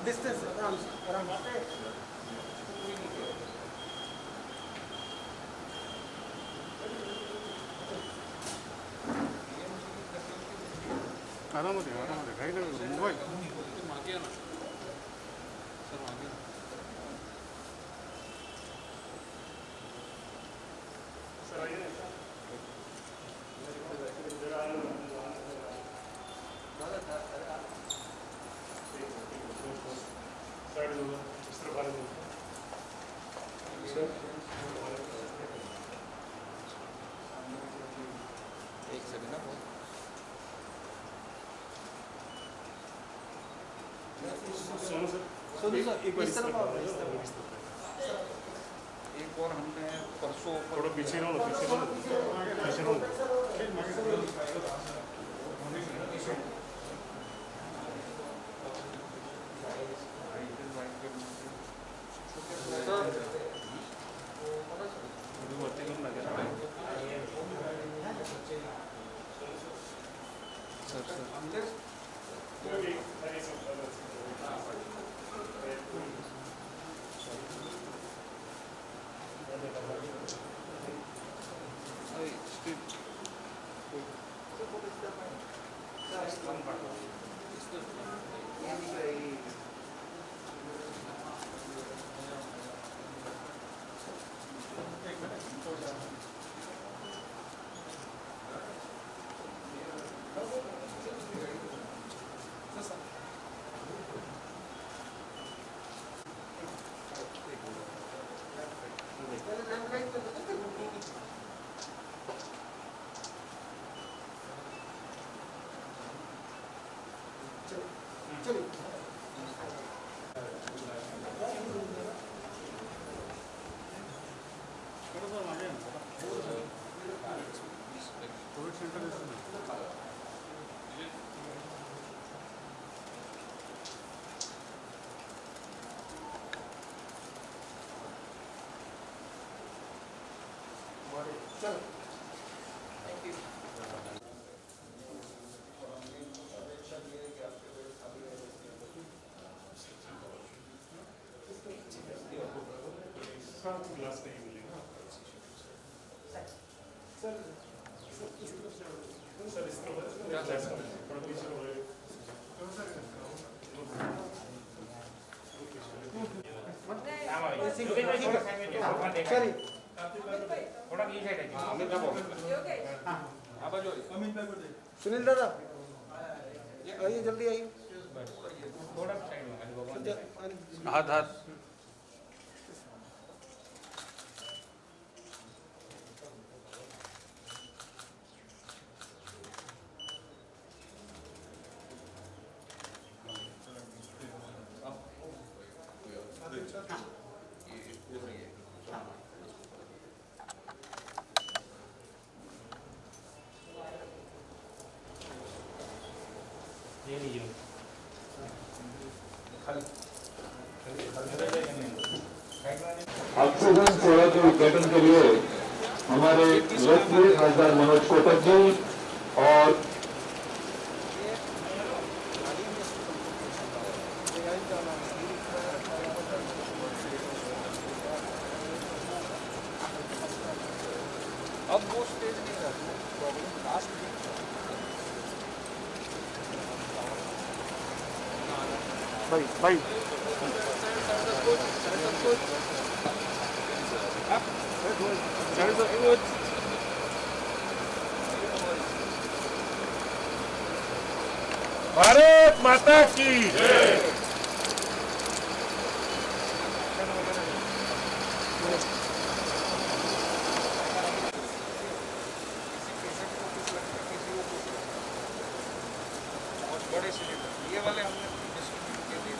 Distance आराम से आराम से आराम काही नाही मोबाईल मागे ना सर मागे एक सेकंड ना सोनू सर इस तरफ आओ, इस तरफ। एक और हमने परसों थोड़ा पीछे रहो पीछे रहो वरती करून लागेल कोविड सेंटर चलो ग्लास नहीं मिलेगा सर इस तरफ थोड़ा पीछे चलिए थोड़ा नीचे है हमें क्या बोल आप जो सुनील दादा आइए जल्दी आइए थोड़ा साइड में हाथ हाथ ऑक्सीजन सेवा के उद्घाटन के लिए हमारे लोकप्रिय खासदार मनोज कोटक जी और अब वो स्टेज नहीं रहती प्रॉब्लम लास्ट भाई भारत माता की बड़े सिलेंडर ये वाले हमने डिस्ट्रीब्यूट किए थे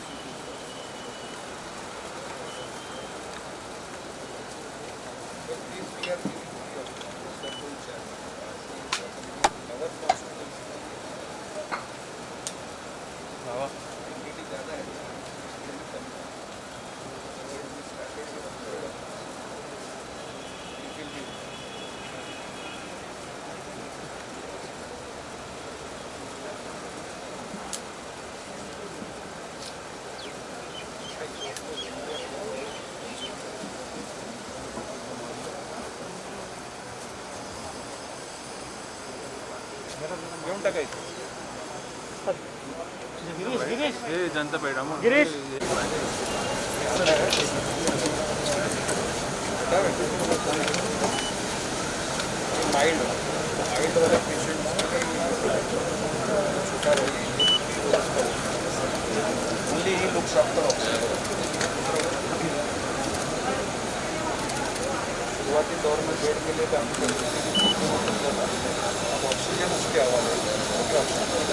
but these we are giving free of the full charge our hospitals activity ज़्यादा है इसलिए भी कम है अगर we started it will be टाकायचं हे जनता पेढा मग गिरीश माइल्डवाल्या पेशंट्सना काही छोटा रोग only he looks after oxygen शुरुआती दौर में बेड के लिए काम करते थे अब ऑक्सीजन उसके हवाले ऑक्सीजन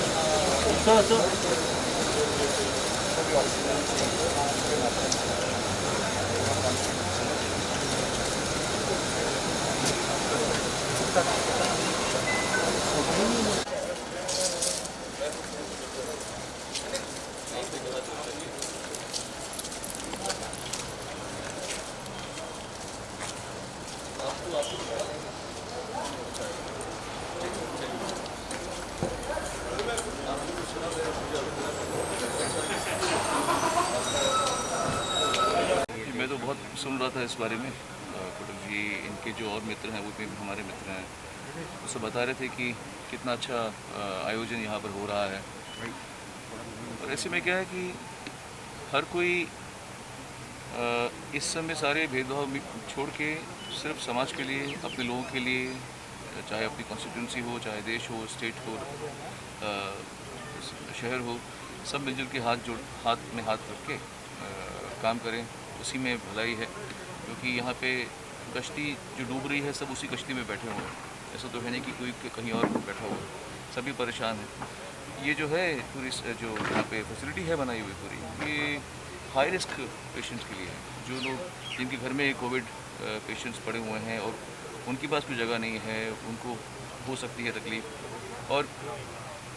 मैं तो बहुत सुन रहा था इस बारे में कुटुंब जी इनके जो और मित्र हैं वो भी हमारे मित्र हैं उससे बता रहे थे कि कितना अच्छा आयोजन यहाँ पर हो रहा है और ऐसे में क्या है कि हर कोई इस समय सारे भेदभाव छोड़ के सिर्फ समाज के लिए अपने लोगों के लिए चाहे अपनी कॉन्स्टिट्यूंसी हो चाहे देश हो स्टेट हो शहर हो सब मिलजुल के हाथ में हाथ रख के काम करें उसी में भलाई है क्योंकि यहाँ पे कश्ती जो डूब रही है सब उसी कश्ती में बैठे हुए हैं ऐसा तो है नहीं कि कोई कहीं और बैठा हुआ है सभी परेशान हैं ये जो है पूरी जो यहाँ पे फैसिलिटी है बनाई हुई पूरी ये हाई रिस्क पेशेंट्स के लिए है जो लोग जिनके घर में कोविड पेशेंट्स पड़े हुए हैं और उनके पास कोई जगह नहीं है उनको हो सकती है तकलीफ़ और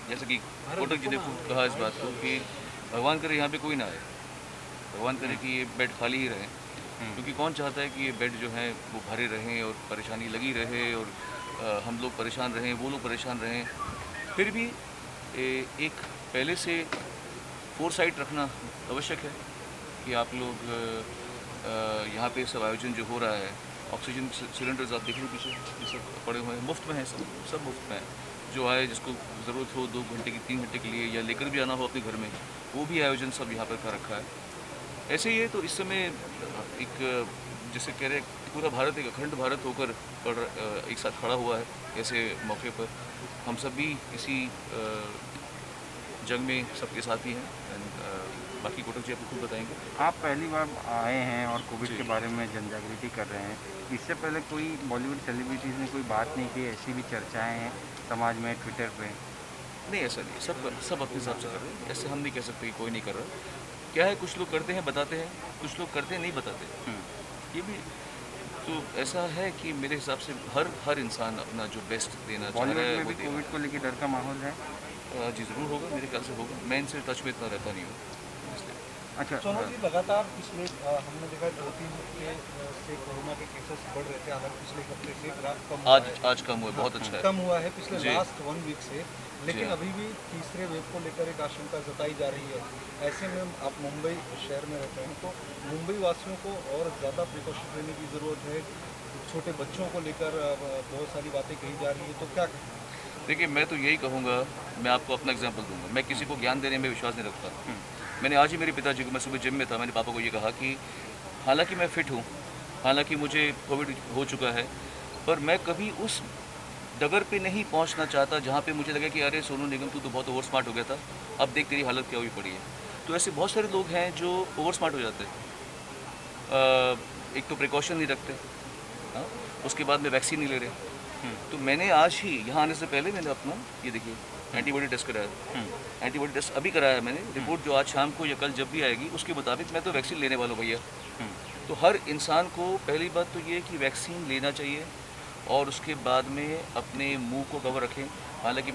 जैसे कि कोटक जी ने कहा इस बात को कि भगवान करे यहाँ पे कोई ना आए भगवान करे कि ये बेड खाली ही रहे क्योंकि कौन चाहता है कि ये बेड जो हैं वो भरे रहें और परेशानी लगी रहे और हम लोग परेशान रहें वो लोग परेशान रहें फिर भी एक पहले से फोरसाइट रखना आवश्यक है कि आप लोग यहाँ पे सब आयोजन जो हो रहा है ऑक्सीजन सिलेंडर्स आप देखिए पीछे ये सब पड़े हुए हैं मुफ्त में हैं सब मुफ्त में है जो आए जिसको ज़रूरत हो 2 घंटे की 3 घंटे के लिए या लेकर भी आना हो अपने घर में वो भी आयोजन सब यहाँ पर कर रखा है ऐसे ही है तो इस समय एक जैसे कह रहे पूरा भारत एक अखंड भारत होकर एक साथ खड़ा हुआ है ऐसे मौके पर हम सब भी इसी जंग में सबके साथ ही हैं एंड बाकी कोटक जी आपको खुद बताएंगे आप पहली बार आए हैं और कोविड के बारे में जनजागृति कर रहे हैं इससे पहले कोई बॉलीवुड सेलिब्रिटीज़ ने कोई बात नहीं की ऐसी भी चर्चाएं हैं समाज में ट्विटर पे नहीं ऐसा नहीं सब अपने हिसाब से कर रहे हैं ऐसे हम नहीं कह सकते कि कोई नहीं कर रहा क्या है कुछ लोग करते हैं बताते हैं कुछ लोग करते हैं नहीं बताते ये भी तो ऐसा है कि मेरे हिसाब से हर इंसान अपना जो बेस्ट देना चाह रहा है बॉलीवुड में भी कोविड को लेकर डर का माहौल है जी ज़रूर होगा मेरे ख्याल से होगा मैं इनसे टच में इतना रहता नहीं हूँ इसलिए अच्छा सोनू जी लगातार पिछले हमने देखा 2-3 हफ्ते से कोरोना के केसेस बढ़ रहे थे हालांकि पिछले हफ्ते से ग्राफ कम आज कम हुआ बहुत अच्छा है कम हुआ है पिछले लास्ट 1 वीक से लेकिन जी। अभी भी तीसरे वेव को लेकर एक आशंका जताई जा रही है ऐसे में आप मुंबई शहर में रहते हैं तो मुंबई वासियों को और ज़्यादा प्रिकॉशन लेने की ज़रूरत है छोटे बच्चों को लेकर बहुत सारी बातें कही जा रही है तो क्या देखिए मैं तो यही कहूँगा मैं आपको अपना एग्जांपल दूंगा मैं किसी को ज्ञान देने में विश्वास नहीं रखता मैंने आज ही मेरे पिताजी को मैं सुबह जिम में था मैंने पापा को ये कहा कि हालांकि मैं फिट हूँ हालांकि मुझे कोविड हो चुका है पर मैं कभी उस डगर पे नहीं पहुंचना चाहता जहाँ पे मुझे लगा कि अरे सोनू निगम तू तो बहुत ओवर स्मार्ट हो गया था अब देख तेरी हालत क्या हुई पड़ी है तो ऐसे बहुत सारे लोग हैं जो ओवर स्मार्ट हो जाते हैं एक तो प्रिकॉशन नहीं रखते हाँ उसके बाद में वैक्सीन नहीं ले रहे तो मैंने आज ही यहाँ आने से पहले मैंने अपना ये देखिए एंटीबॉडी टेस्ट कराया एंटीबॉडी टेस्ट अभी कराया मैंने रिपोर्ट जो आज शाम को या कल जब भी आएगी उसके मुताबिक मैं तो वैक्सीन लेने वाला हूँ भैया तो हर इंसान को पहली बात तो ये कि वैक्सीन लेना चाहिए और उसके बाद में अपने मुंह को कवर रखें हालांकि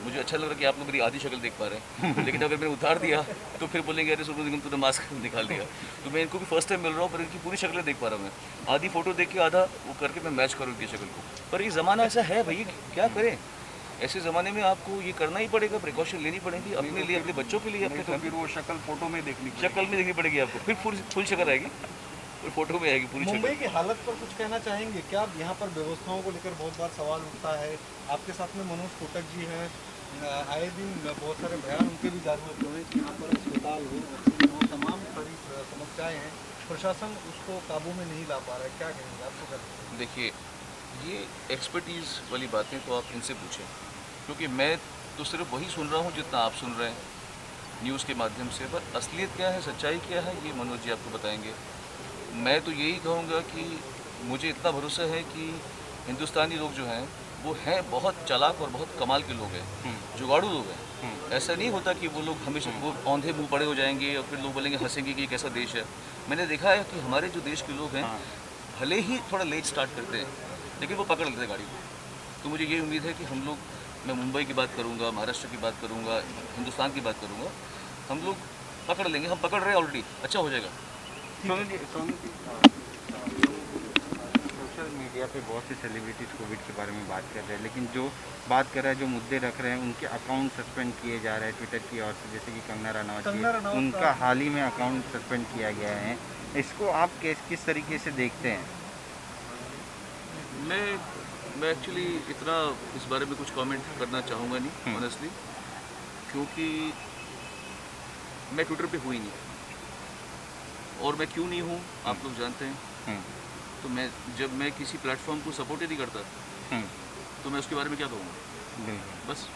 मुझे अच्छा लग रहा है कि आप लोग मेरी आधी शक्ल देख पा रहे हैं लेकिन अगर मैंने उतार दिया तो फिर बोलेंगे अरे सोनू निगम तूने मास्क निकाल दिया तो मैं इनको भी फर्स्ट टाइम मिल रहा हूँ पर इनकी पूरी शक्लें देख पा रहा हूँ मैं आधी फ़ोटो देख के आधा वो करके मैं मैच करूँ इनकी शक्ल को पर ये ज़माना ऐसा है भैया क्या करें ऐसे ज़माने में आपको ये करना ही पड़ेगा प्रिकॉशन लेनी पड़ेगी अपने लिए अपने बच्चों के लिए अपने फिर वो शक्ल फोटो में देखनी शक्ल में देखनी पड़ेगी आपको फिर फुल शक्ल आएगी फिर फोटो में आएगी पूरी मुंबई शक्ल। की हालत पर कुछ कहना चाहेंगे क्या? यहाँ पर व्यवस्थाओं को लेकर बहुत बार सवाल उठता है। आपके साथ में मनोज कोटक जी हैं, आए दिन बहुत सारे बयान उनके भी जारी होते हैं कि यहाँ पर अस्पताल हो, ऑक्सीजन हो, तमाम सारी समस्याएं हैं, प्रशासन उसको काबू में नहीं ला पा रहा है। क्या कहेंगे आपको? क्या लगता है? देखिए, ये एक्सपर्टीज़ वाली बातें तो आप इनसे पूछें, क्योंकि मैं तो सिर्फ वही सुन रहा हूँ जितना आप सुन रहे हैं न्यूज़ के माध्यम से, पर असलियत क्या है, सच्चाई क्या है, ये मनोज जी आपको बताएंगे। मैं तो यही कहूँगा कि मुझे इतना भरोसा है कि हिंदुस्तानी लोग जो हैं वो हैं बहुत चालाक और बहुत कमाल के लोग हैं, जुगाड़ू लोग हैं। ऐसा नहीं होता कि वो लोग हमेशा वो औंधे मुंह पड़े हो जाएंगे और फिर लोग बोलेंगे, हंसेंगे कि ये कैसा देश है। मैंने देखा है कि हमारे जो देश के लोग हैं भले ही थोड़ा लेट स्टार्ट करते हैं, लेकिन वो पकड़ लेते हैं गाड़ी को। तो मुझे ये उम्मीद है कि हम लोग, मैं मुंबई की बात करूँगा, महाराष्ट्र की बात करूँगा, हिंदुस्तान की बात करूँगा, हम लोग पकड़ लेंगे। हम पकड़ रहे हैं ऑलरेडी, अच्छा हो जाएगा। सोनू जी सोशल मीडिया पे बहुत से सेलिब्रिटीज़ कोविड के बारे में बात कर रहे हैं, लेकिन जो बात कर रहा है, जो मुद्दे रख रहे हैं, उनके अकाउंट सस्पेंड किए जा रहे हैं ट्विटर की ओर से, जैसे कि कंगना रनौत जी, उनका हाल ही में अकाउंट सस्पेंड किया गया है। इसको आप किस तरीके से देखते हैं? मैं एक्चुअली इतना इस बारे में कुछ कमेंट करना चाहूँगा नहीं ऑनेस्टली, क्योंकि मैं ट्विटर पे हुई नहीं, और मैं क्यों नहीं हूँ आप लोग जानते हैं। तो जब मैं किसी प्लेटफॉर्म को सपोर्ट ही नहीं करता तो मैं उसके बारे में क्या कहूँगा, बिल्कुल। बस।